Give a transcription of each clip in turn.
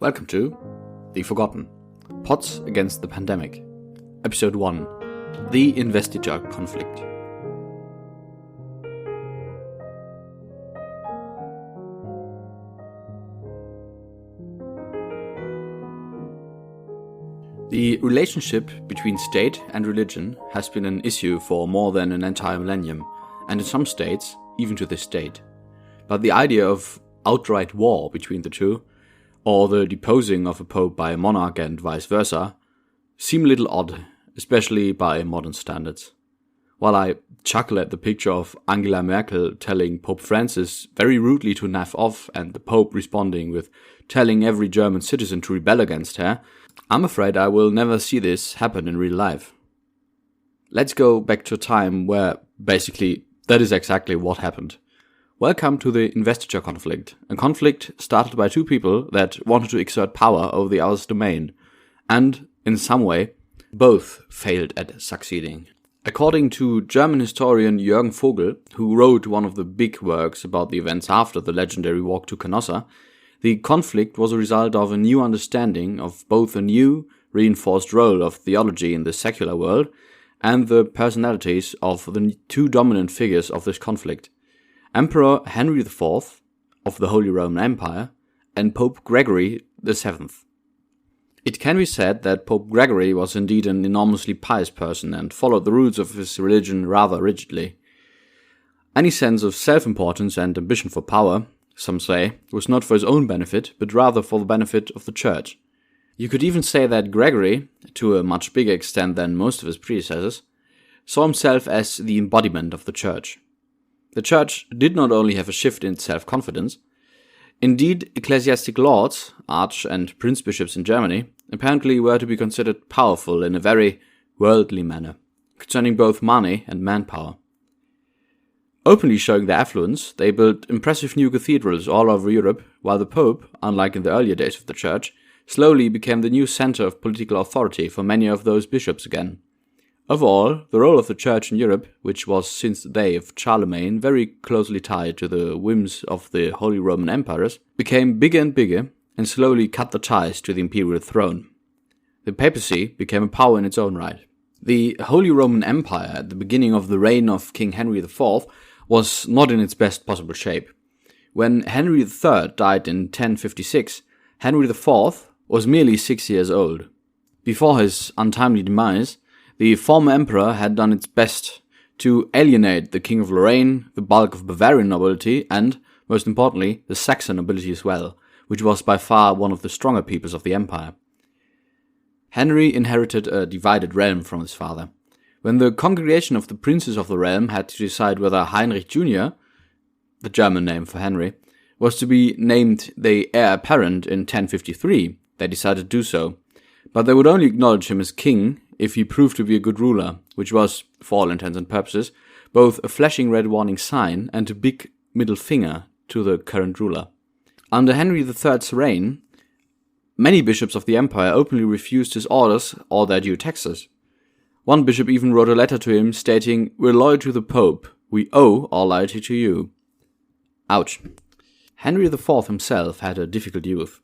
Welcome to The Forgotten, Pots Against the Pandemic, Episode 1, The Investiture Conflict. The relationship between state and religion has been an issue for more than an entire millennium, and in some states, even to this date. But the idea of outright war between the two, or the deposing of a pope by a monarch and vice versa, seem a little odd, especially by modern standards. While I chuckle at the picture of Angela Merkel telling Pope Francis very rudely to naff off and the Pope responding with telling every German citizen to rebel against her, I'm afraid I will never see this happen in real life. Let's go back to a time where basically that is exactly what happened. Welcome to the Investiture Conflict, a conflict started by two people that wanted to exert power over the other's domain, and, in some way, both failed at succeeding. According to German historian Jürgen Vogel, who wrote one of the big works about the events after the legendary walk to Canossa, the conflict was a result of a new understanding of both a new, reinforced role of theology in the secular world and the personalities of the two dominant figures of this conflict. Emperor Henry IV of the Holy Roman Empire and Pope Gregory VII. It can be said that Pope Gregory was indeed an enormously pious person and followed the rules of his religion rather rigidly. Any sense of self-importance and ambition for power, some say, was not for his own benefit, but rather for the benefit of the Church. You could even say that Gregory, to a much bigger extent than most of his predecessors, saw himself as the embodiment of the Church. The Church did not only have a shift in its self-confidence. Indeed, ecclesiastic lords, arch and prince bishops in Germany, apparently were to be considered powerful in a very worldly manner, concerning both money and manpower. Openly showing their affluence, they built impressive new cathedrals all over Europe, while the Pope, unlike in the earlier days of the Church, slowly became the new center of political authority for many of those bishops again. Of all, the role of the Church in Europe, which was since the day of Charlemagne very closely tied to the whims of the Holy Roman Emperors, became bigger and bigger and slowly cut the ties to the imperial throne. The papacy became a power in its own right. The Holy Roman Empire at the beginning of the reign of King Henry IV was not in its best possible shape. When Henry III died in 1056, Henry IV was merely 6 years old. Before his untimely demise, the former emperor had done its best to alienate the King of Lorraine, the bulk of Bavarian nobility, and, most importantly, the Saxon nobility as well, which was by far one of the stronger peoples of the empire. Henry inherited a divided realm from his father. When the congregation of the princes of the realm had to decide whether Heinrich Jr., the German name for Henry, was to be named the heir apparent in 1053, they decided to do so, but they would only acknowledge him as king if he proved to be a good ruler, which was, for all intents and purposes, both a flashing red warning sign and a big middle finger to the current ruler. Under Henry III's reign, many bishops of the empire openly refused his orders or their due taxes. One bishop even wrote a letter to him stating, "We're loyal to the Pope, we owe our loyalty to you." Ouch. Henry IV himself had a difficult youth.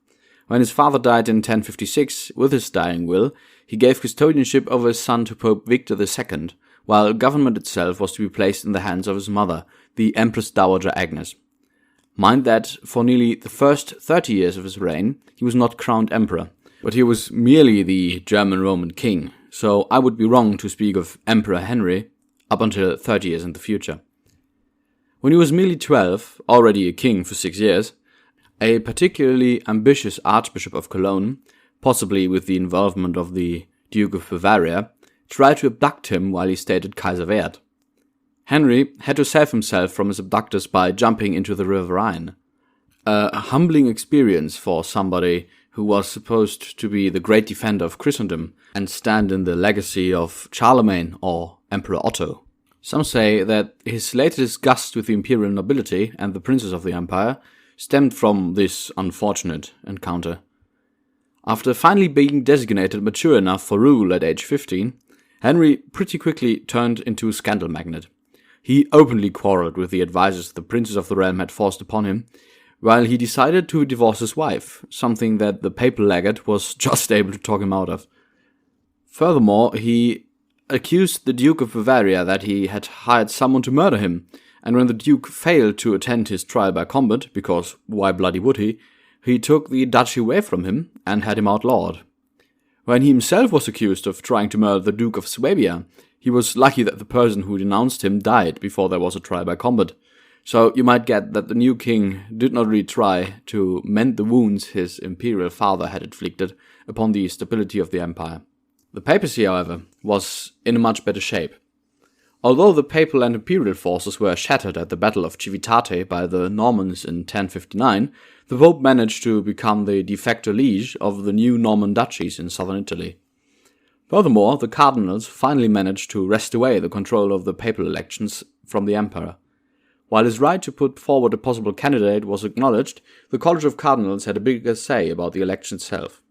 When his father died in 1056, with his dying will, he gave custodianship over his son to Pope Victor II, while government itself was to be placed in the hands of his mother, the Empress Dowager Agnes. Mind that, for nearly the first 30 years of his reign, he was not crowned emperor, but he was merely the German Roman king, so I would be wrong to speak of Emperor Henry up until 30 years in the future. When he was merely 12, already a king for 6 years, a particularly ambitious Archbishop of Cologne, possibly with the involvement of the Duke of Bavaria, tried to abduct him while he stayed at Kaiserwerth. Henry had to save himself from his abductors by jumping into the River Rhine. A humbling experience for somebody who was supposed to be the great defender of Christendom and stand in the legacy of Charlemagne or Emperor Otto. Some say that his later disgust with the imperial nobility and the princes of the empire stemmed from this unfortunate encounter. After finally being designated mature enough for rule at age 15, Henry pretty quickly turned into a scandal magnate. He openly quarreled with the advisors the princes of the realm had forced upon him, while he decided to divorce his wife, something that the papal legate was just able to talk him out of. Furthermore, he accused the Duke of Bavaria that he had hired someone to murder him, and when the Duke failed to attend his trial by combat, because why bloody would he took the duchy away from him and had him outlawed. When he himself was accused of trying to murder the Duke of Swabia, he was lucky that the person who denounced him died before there was a trial by combat. So you might get that the new king did not really try to mend the wounds his imperial father had inflicted upon the stability of the empire. The papacy, however, was in a much better shape. Although the papal and imperial forces were shattered at the Battle of Civitate by the Normans in 1059, the Pope managed to become the de facto liege of the new Norman duchies in southern Italy. Furthermore, the cardinals finally managed to wrest away the control of the papal elections from the emperor. While his right to put forward a possible candidate was acknowledged, the College of Cardinals had a bigger say about the election itself.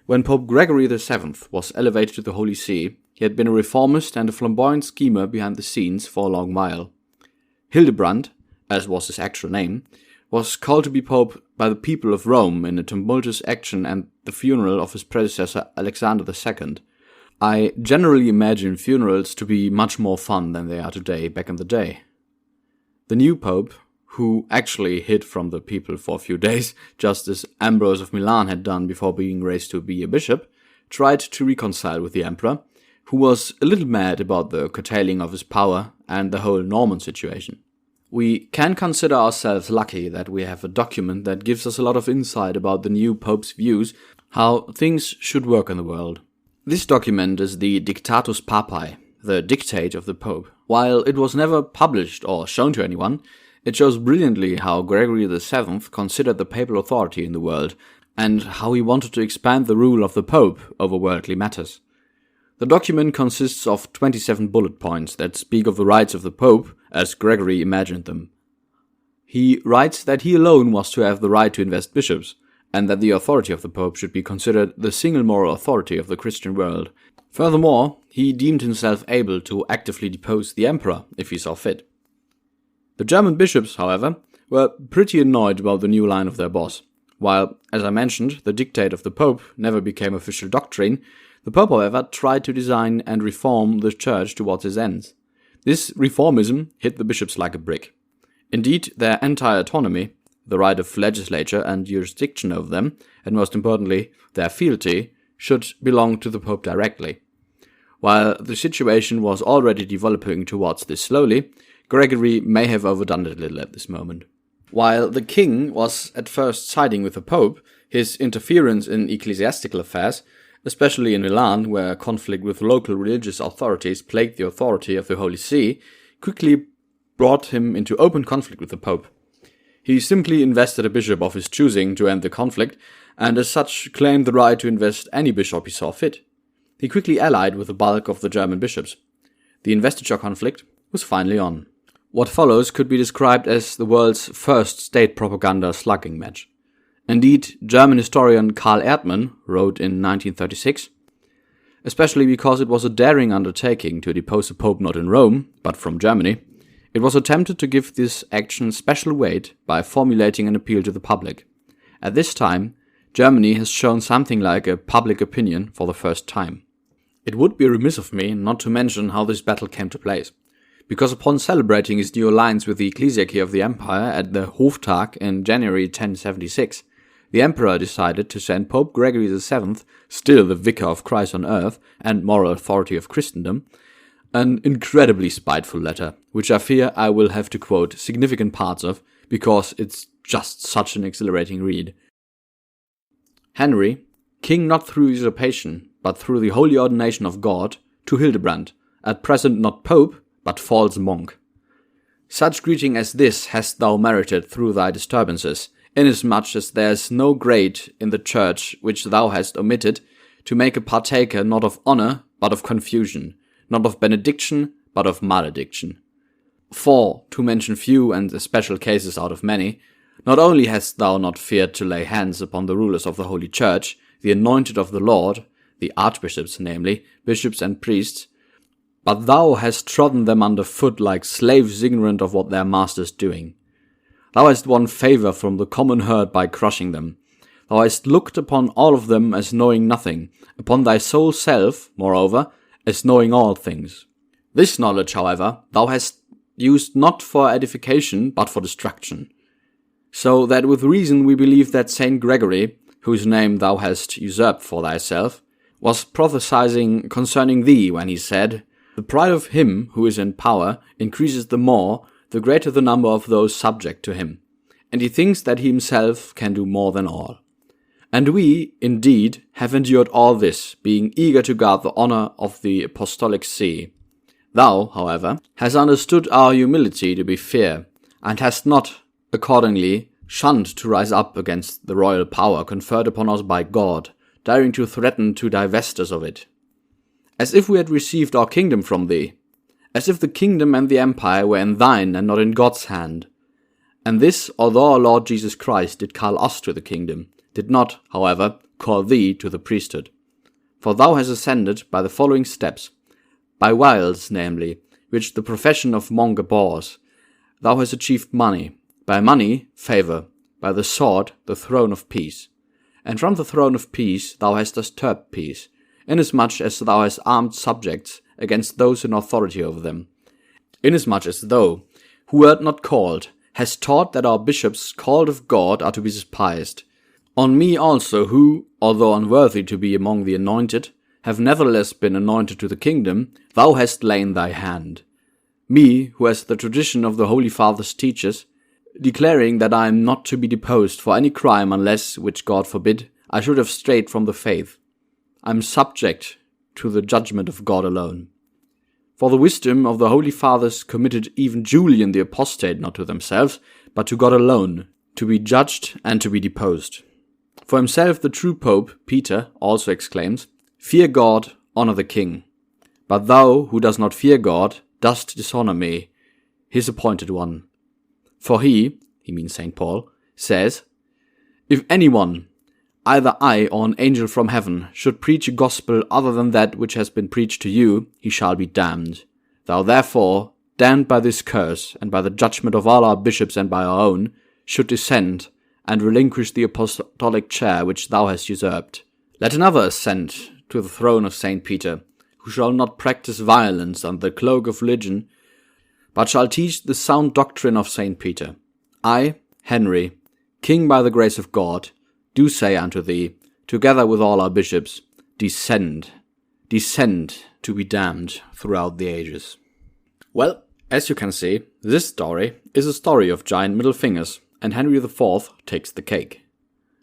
When Pope Gregory VII was elevated to the Holy See, he had been a reformist and a flamboyant schemer behind the scenes for a long while. Hildebrand, as was his actual name, was called to be pope by the people of Rome in a tumultuous action at the funeral of his predecessor Alexander II. I generally imagine funerals to be much more fun than they are today back in the day. The new pope, who actually hid from the people for a few days, just as Ambrose of Milan had done before being raised to be a bishop, tried to reconcile with the emperor, who was a little mad about the curtailing of his power and the whole Norman situation. We can consider ourselves lucky that we have a document that gives us a lot of insight about the new pope's views, how things should work in the world. This document is the Dictatus Papae, the dictate of the pope. While it was never published or shown to anyone, it shows brilliantly how Gregory VII considered the papal authority in the world, and how he wanted to expand the rule of the pope over worldly matters. The document consists of 27 bullet points that speak of the rights of the Pope as Gregory imagined them. He writes that he alone was to have the right to invest bishops, and that the authority of the Pope should be considered the single moral authority of the Christian world. Furthermore, he deemed himself able to actively depose the emperor if he saw fit. The German bishops, however, were pretty annoyed about the new line of their boss. While, as I mentioned, the dictate of the Pope never became official doctrine, the Pope, however, tried to design and reform the Church towards his ends. This reformism hit the bishops like a brick. Indeed, their entire autonomy, the right of legislature and jurisdiction over them, and most importantly, their fealty, should belong to the Pope directly. While the situation was already developing towards this slowly, Gregory may have overdone it a little at this moment. While the king was at first siding with the Pope, his interference in ecclesiastical affairs, especially in Milan, where conflict with local religious authorities plagued the authority of the Holy See, quickly brought him into open conflict with the Pope. He simply invested a bishop of his choosing to end the conflict, and as such claimed the right to invest any bishop he saw fit. He quickly allied with the bulk of the German bishops. The Investiture Conflict was finally on. What follows could be described as the world's first state propaganda slugging match. Indeed, German historian Karl Erdmann wrote in 1936, especially because it was a daring undertaking to depose a pope not in Rome, but from Germany, it was attempted to give this action special weight by formulating an appeal to the public. At this time, Germany has shown something like a public opinion for the first time. It would be remiss of me not to mention how this battle came to place, because upon celebrating his new alliance with the ecclesiarchy of the empire at the Hoftag in January 1076, the emperor decided to send Pope Gregory VII, still the vicar of Christ on earth and moral authority of Christendom, an incredibly spiteful letter, which I fear I will have to quote significant parts of, because it's just such an exhilarating read. Henry, king not through usurpation, but through the holy ordination of God, to Hildebrand, at present not pope, but false monk. Such greeting as this hast thou merited through thy disturbances, inasmuch as there is no grade in the church which thou hast omitted, to make a partaker not of honour, but of confusion, not of benediction, but of malediction. For, to mention few and especial cases out of many, not only hast thou not feared to lay hands upon the rulers of the Holy Church, the anointed of the Lord, the archbishops, namely, bishops and priests, but thou hast trodden them under foot like slaves ignorant of what their master is doing. Thou hast won favour from the common herd by crushing them. Thou hast looked upon all of them as knowing nothing, upon thy sole self, moreover, as knowing all things. This knowledge, however, thou hast used not for edification, but for destruction. So that with reason we believe that Saint Gregory, whose name thou hast usurped for thyself, was prophesying concerning thee when he said, The pride of him who is in power increases the more, the greater the number of those subject to him, and he thinks that he himself can do more than all. And we, indeed, have endured all this, being eager to guard the honour of the apostolic see. Thou, however, hast understood our humility to be fair, and hast not, accordingly, shunned to rise up against the royal power conferred upon us by God, daring to threaten to divest us of it. As if we had received our kingdom from thee, as if the kingdom and the empire were in thine and not in God's hand. And this, although our Lord Jesus Christ did call us to the kingdom, did not, however, call thee to the priesthood. For thou hast ascended by the following steps, by wiles, namely, which the profession of monk abhors. Thou hast achieved money, by money, favour, by the sword, the throne of peace. And from the throne of peace thou hast disturbed peace, inasmuch as thou hast armed subjects against those in authority over them, inasmuch as thou, who wert not called, hast taught that our bishops called of God are to be despised. On me also, who, although unworthy to be among the anointed, have nevertheless been anointed to the kingdom, thou hast lain thy hand. Me, who as the tradition of the Holy Fathers teaches, declaring that I am not to be deposed for any crime unless, which God forbid, I should have strayed from the faith. I am subject to the judgment of God alone. For the wisdom of the Holy Fathers committed even Julian the apostate not to themselves, but to God alone, to be judged and to be deposed. For himself the true Pope, Peter, also exclaims, Fear God, honour the king. But thou, who dost not fear God, dost dishonour me, his appointed one. For he means St. Paul, says, If anyone, either I or an angel from heaven, should preach a gospel other than that which has been preached to you, he shall be damned. Thou therefore, damned by this curse, and by the judgment of all our bishops and by our own, should descend, and relinquish the apostolic chair which thou hast usurped. Let another ascend to the throne of St. Peter, who shall not practice violence under the cloak of religion, but shall teach the sound doctrine of St. Peter. I, Henry, king by the grace of God, do say unto thee, together with all our bishops, descend to be damned throughout the ages. Well, as you can see, this story is a story of giant middle fingers, and Henry IV takes the cake.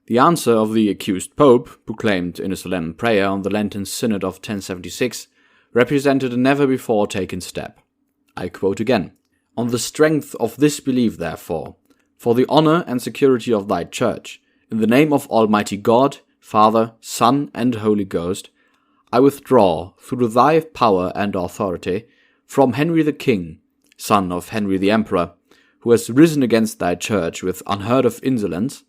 The answer of the accused Pope, proclaimed in a solemn prayer on the Lenten Synod of 1076, represented a never-before-taken step. I quote again, On the strength of this belief, therefore, for the honour and security of thy Church, in the name of Almighty God, Father, Son, and Holy Ghost, I withdraw, through thy power and authority, from Henry the King, son of Henry the Emperor, who has risen against thy Church with unheard-of insolence,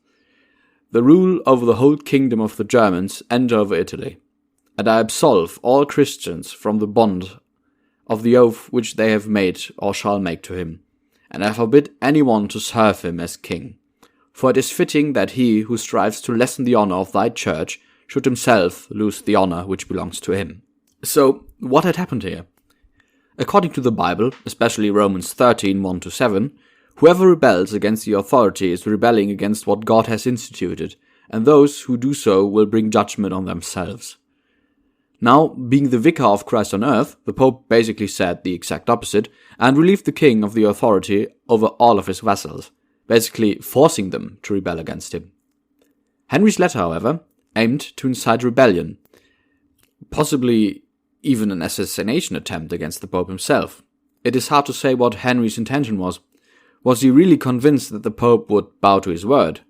the rule over the whole kingdom of the Germans and over Italy, and I absolve all Christians from the bond of the oath which they have made or shall make to him, and I forbid anyone to serve him as king. For it is fitting that he who strives to lessen the honour of thy Church should himself lose the honour which belongs to him. So, what had happened here? According to the Bible, especially Romans 13, 1-7, whoever rebels against the authority is rebelling against what God has instituted, and those who do so will bring judgment on themselves. Now, being the vicar of Christ on earth, the Pope basically said the exact opposite, and relieved the king of the authority over all of his vassals, basically forcing them to rebel against him. Henry's letter, however, aimed to incite rebellion, possibly even an assassination attempt against the Pope himself. It is hard to say what Henry's intention was. Was he really convinced that the Pope would bow to his word?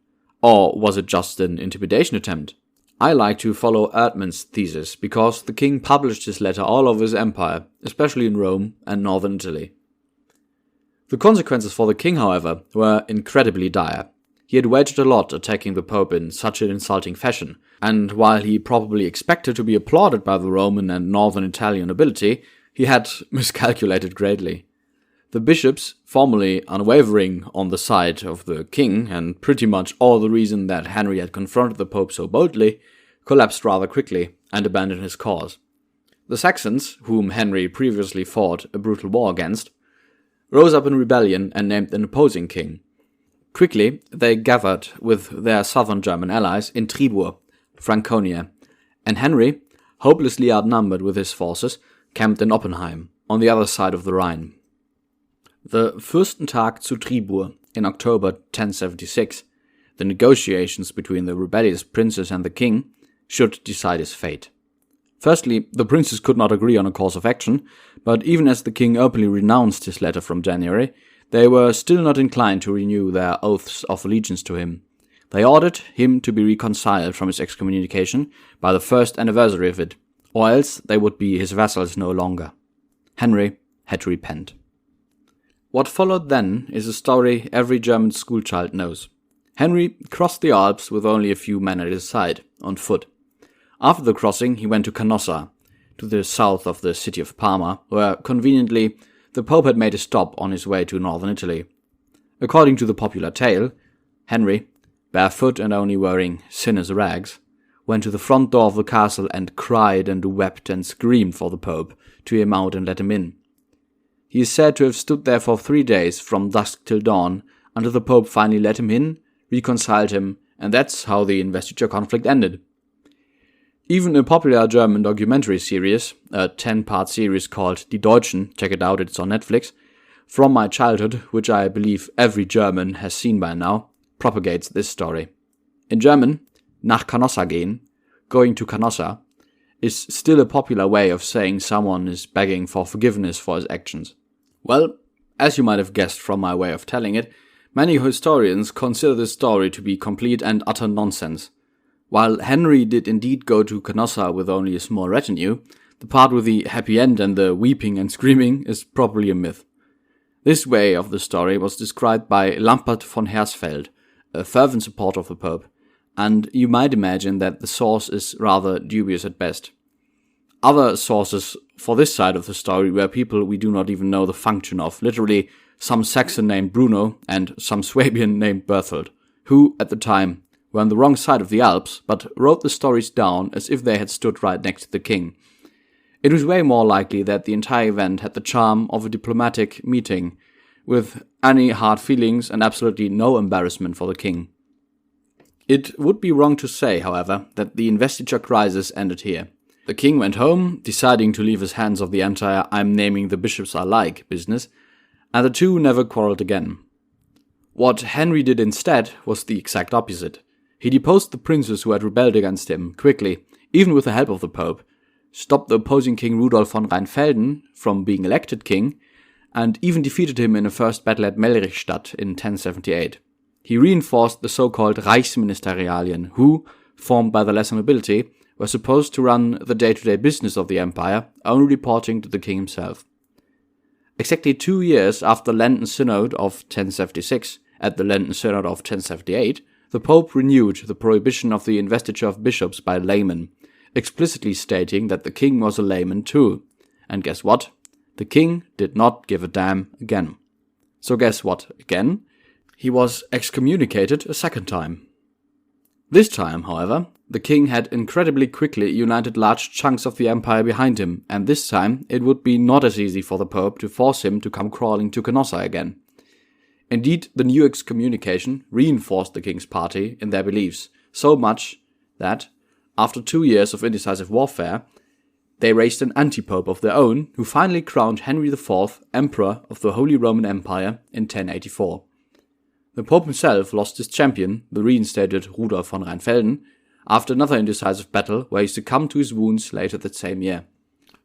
Or was it just an intimidation attempt? I like to follow Erdmann's thesis because the king published his letter all over his empire, especially in Rome and northern Italy. The consequences for the king, however, were incredibly dire. He had wagered a lot attacking the Pope in such an insulting fashion, and while he probably expected to be applauded by the Roman and northern Italian nobility, he had miscalculated greatly. The bishops, formerly unwavering on the side of the king, and pretty much all the reason that Henry had confronted the Pope so boldly, collapsed rather quickly and abandoned his cause. The Saxons, whom Henry previously fought a brutal war against, rose up in rebellion and named an opposing king. Quickly, they gathered with their southern German allies in Tribur, Franconia, and Henry, hopelessly outnumbered with his forces, camped in Oppenheim, on the other side of the Rhine. The Fürstentag zu Tribur in October 1076, the negotiations between the rebellious princes and the king, should decide his fate. Firstly, the princes could not agree on a course of action, but even as the king openly renounced his letter from January, they were still not inclined to renew their oaths of allegiance to him. They ordered him to be reconciled from his excommunication by the first anniversary of it, or else they would be his vassals no longer. Henry had to repent. What followed then is a story every German schoolchild knows. Henry crossed the Alps with only a few men at his side, on foot. After the crossing, he went to Canossa, to the south of the city of Parma, where, conveniently, the Pope had made a stop on his way to northern Italy. According to the popular tale, Henry, barefoot and only wearing sinner's rags, went to the front door of the castle and cried and wept and screamed for the Pope to hear him out and let him in. He is said to have stood there for 3 days from dusk till dawn until the Pope finally let him in, reconciled him, and that's how the Investiture Conflict ended. Even a popular German documentary series, a 10-part series called Die Deutschen, check it out, it's on Netflix, from my childhood, which I believe every German has seen by now, propagates this story. In German, nach Canossa gehen, going to Canossa, is still a popular way of saying someone is begging for forgiveness for his actions. Well, as you might have guessed from my way of telling it, many historians consider this story to be complete and utter nonsense. While Henry did indeed go to Canossa with only a small retinue, the part with the happy end and the weeping and screaming is probably a myth. This way of the story was described by Lampert von Hersfeld, a fervent supporter of the Pope, and you might imagine that the source is rather dubious at best. Other sources for this side of the story were people we do not even know the function of, literally some Saxon named Bruno and some Swabian named Berthold, who, at the time, were on the wrong side of the Alps, but wrote the stories down as if they had stood right next to the king. It was way more likely that the entire event had the charm of a diplomatic meeting, with any hard feelings and absolutely no embarrassment for the king. It would be wrong to say, however, that the investiture crisis ended here. The king went home, deciding to leave his hands off the entire "I'm naming the bishops I like" business, and the two never quarreled again. What Henry did instead was the exact opposite. He deposed the princes who had rebelled against him quickly, even with the help of the Pope, stopped the opposing king Rudolf von Rheinfelden from being elected king, and even defeated him in a first battle at Melrichstadt in 1078. He reinforced the so-called Reichsministerialien, who, formed by the lesser nobility, were supposed to run the day-to-day business of the empire, only reporting to the king himself. Exactly 2 years after the Lenten Synod of 1076, at the Lenten Synod of 1078, the Pope renewed the prohibition of the investiture of bishops by laymen, explicitly stating that the king was a layman too. And guess what? The king did not give a damn again. So guess what again? He was excommunicated a second time. This time, however, the king had incredibly quickly united large chunks of the empire behind him, and this time it would be not as easy for the Pope to force him to come crawling to Canossa again. Indeed, the new excommunication reinforced the king's party in their beliefs, so much that, after 2 years of indecisive warfare, they raised an anti-pope of their own, who finally crowned Henry IV Emperor of the Holy Roman Empire in 1084. The Pope himself lost his champion, the reinstated Rudolf von Rheinfelden, after another indecisive battle where he succumbed to his wounds later that same year.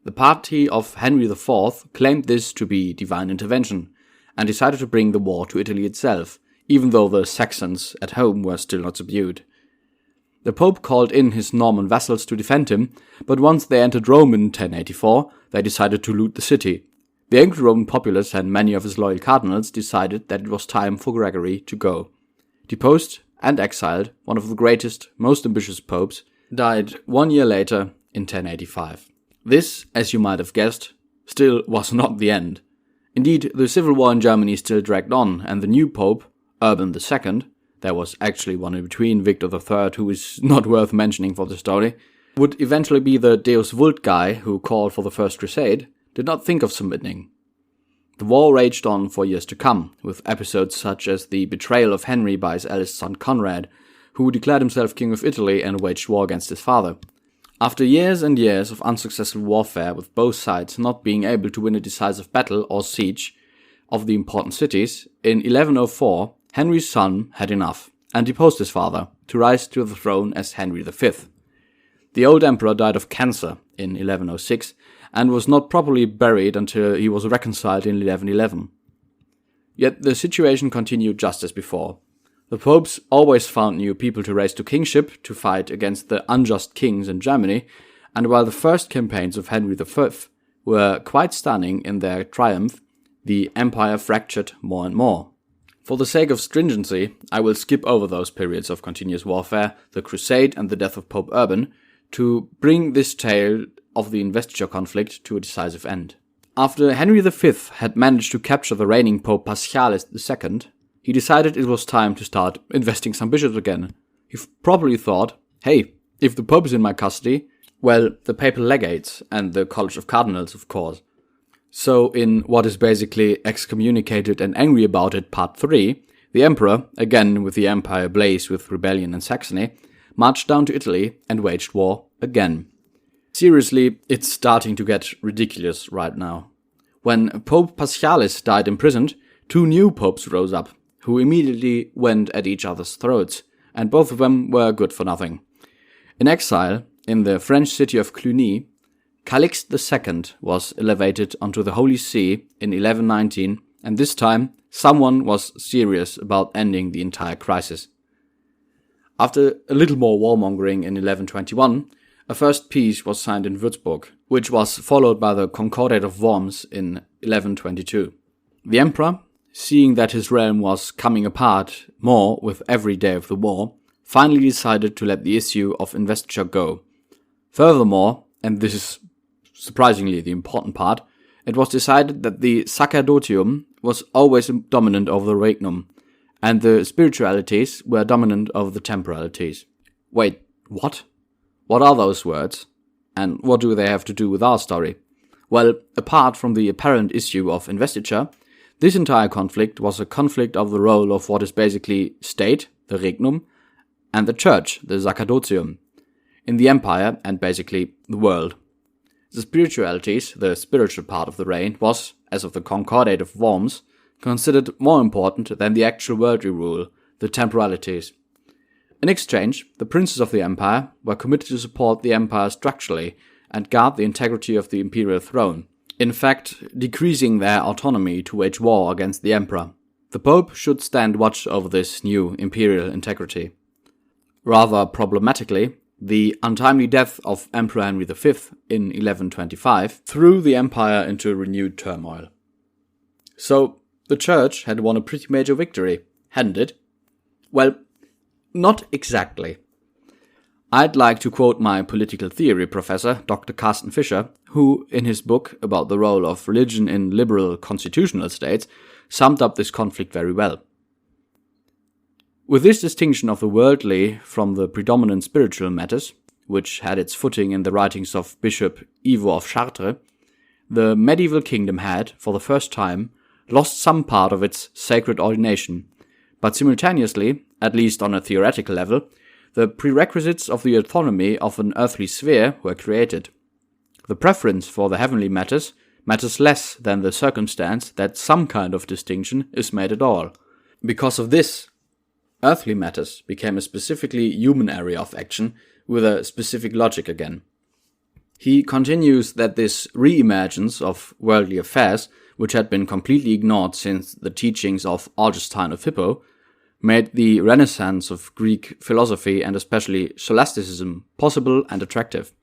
The party of Henry IV claimed this to be divine intervention, and decided to bring the war to Italy itself, even though the Saxons at home were still not subdued. The Pope called in his Norman vassals to defend him, but once they entered Rome in 1084, they decided to loot the city. The angry Roman populace and many of his loyal cardinals decided that it was time for Gregory to go. Deposed and exiled, one of the greatest, most ambitious popes, died 1 year later in 1085. This, as you might have guessed, still was not the end. Indeed, the civil war in Germany still dragged on, and the new Pope, Urban II, there was actually one in between, Victor III, who is not worth mentioning for the story, would eventually be the Deus Vult guy who called for the First Crusade, did not think of submitting. The war raged on for years to come, with episodes such as the betrayal of Henry by his eldest son Conrad, who declared himself King of Italy and waged war against his father. After years and years of unsuccessful warfare, with both sides not being able to win a decisive battle or siege of the important cities, in 1104 Henry's son had enough, and deposed his father, to rise to the throne as Henry V. The old emperor died of cancer in 1106, and was not properly buried until he was reconciled in 1111. Yet the situation continued just as before. The popes always found new people to raise to kingship to fight against the unjust kings in Germany, and while the first campaigns of Henry V were quite stunning in their triumph, the empire fractured more and more. For the sake of stringency, I will skip over those periods of continuous warfare, the Crusade and the death of Pope Urban, to bring this tale of the Investiture Conflict to a decisive end. After Henry V had managed to capture the reigning Pope Paschalis II, he decided it was time to start investing some bishops again. He probably thought, hey, if the Pope is in my custody, well, the papal legates and the College of Cardinals, of course. So in what is basically Excommunicated and Angry About It Part 3, the Emperor, again with the empire ablaze with rebellion in Saxony, marched down to Italy and waged war again. Seriously, it's starting to get ridiculous right now. When Pope Paschalis died imprisoned, 2 new popes rose up, who immediately went at each other's throats, and both of them were good for nothing. In exile, in the French city of Cluny, Calixte II was elevated onto the Holy See in 1119, and this time someone was serious about ending the entire crisis. After a little more warmongering in 1121, a first peace was signed in Würzburg, which was followed by the Concordat of Worms in 1122. The emperor, seeing that his realm was coming apart more with every day of the war, finally decided to let the issue of investiture go. Furthermore, and this is surprisingly the important part, it was decided that the sacerdotium was always dominant over the regnum, and the spiritualities were dominant over the temporalities. Wait, what? What are those words? And what do they have to do with our story? Well, apart from the apparent issue of investiture, this entire conflict was a conflict of the role of what is basically state, the regnum, and the church, the sacerdotium, in the empire and basically the world. The spiritualities, the spiritual part of the reign, was, as of the Concordat of Worms, considered more important than the actual worldly rule, the temporalities. In exchange, the princes of the empire were committed to support the empire structurally and guard the integrity of the imperial throne, in fact decreasing their autonomy to wage war against the emperor. The pope should stand watch over this new imperial integrity. Rather problematically, the untimely death of Emperor Henry V in 1125 threw the empire into renewed turmoil. So, the church had won a pretty major victory, hadn't it? Well, not exactly. I'd like to quote my political theory professor, Dr. Carsten Fischer, who, in his book about the role of religion in liberal constitutional states, summed up this conflict very well. With this distinction of the worldly from the predominant spiritual matters, which had its footing in the writings of Bishop Ivo of Chartres, the medieval kingdom had, for the first time, lost some part of its sacred ordination, but simultaneously, at least on a theoretical level, the prerequisites of the autonomy of an earthly sphere were created. The preference for the heavenly matters matters less than the circumstance that some kind of distinction is made at all. Because of this, earthly matters became a specifically human area of action with a specific logic again. He continues that this re-emergence of worldly affairs, which had been completely ignored since the teachings of Augustine of Hippo, made the renaissance of Greek philosophy and especially scholasticism possible and attractive.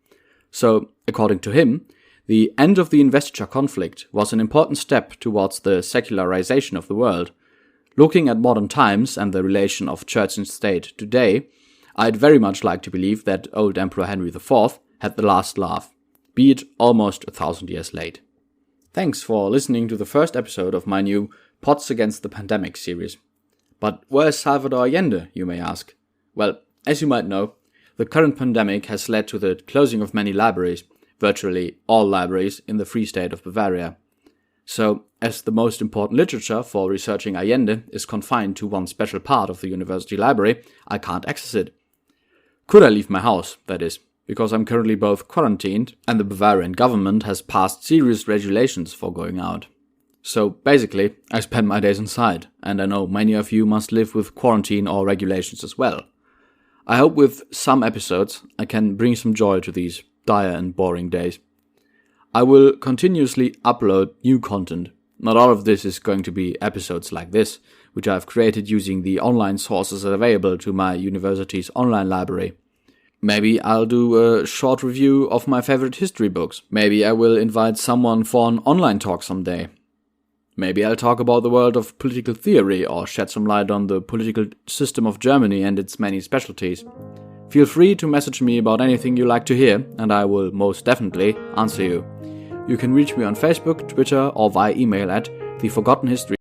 So, according to him, the end of the investiture conflict was an important step towards the secularization of the world. Looking at modern times and the relation of church and state today, I'd very much like to believe that old Emperor Henry IV had the last laugh, be it almost 1,000 years late. Thanks for listening to the first episode of my new Pods Against the Pandemic series. But where's Salvador Allende, you may ask? Well, as you might know, the current pandemic has led to the closing of many libraries, virtually all libraries in the Free State of Bavaria. So, as the most important literature for researching Allende is confined to one special part of the university library, I can't access it. Could I leave my house, that is, because I'm currently both quarantined and the Bavarian government has passed serious regulations for going out. So basically, I spend my days inside, and I know many of you must live with quarantine or regulations as well. I hope with some episodes I can bring some joy to these dire and boring days. I will continuously upload new content. Not all of this is going to be episodes like this, which I've created using the online sources available to my university's online library. Maybe I'll do a short review of my favorite history books. Maybe I will invite someone for an online talk someday. Maybe I'll talk about the world of political theory or shed some light on the political system of Germany and its many specialties. Feel free to message me about anything you like to hear, and I will most definitely answer you. You can reach me on Facebook, Twitter, or via email at theforgottenhistory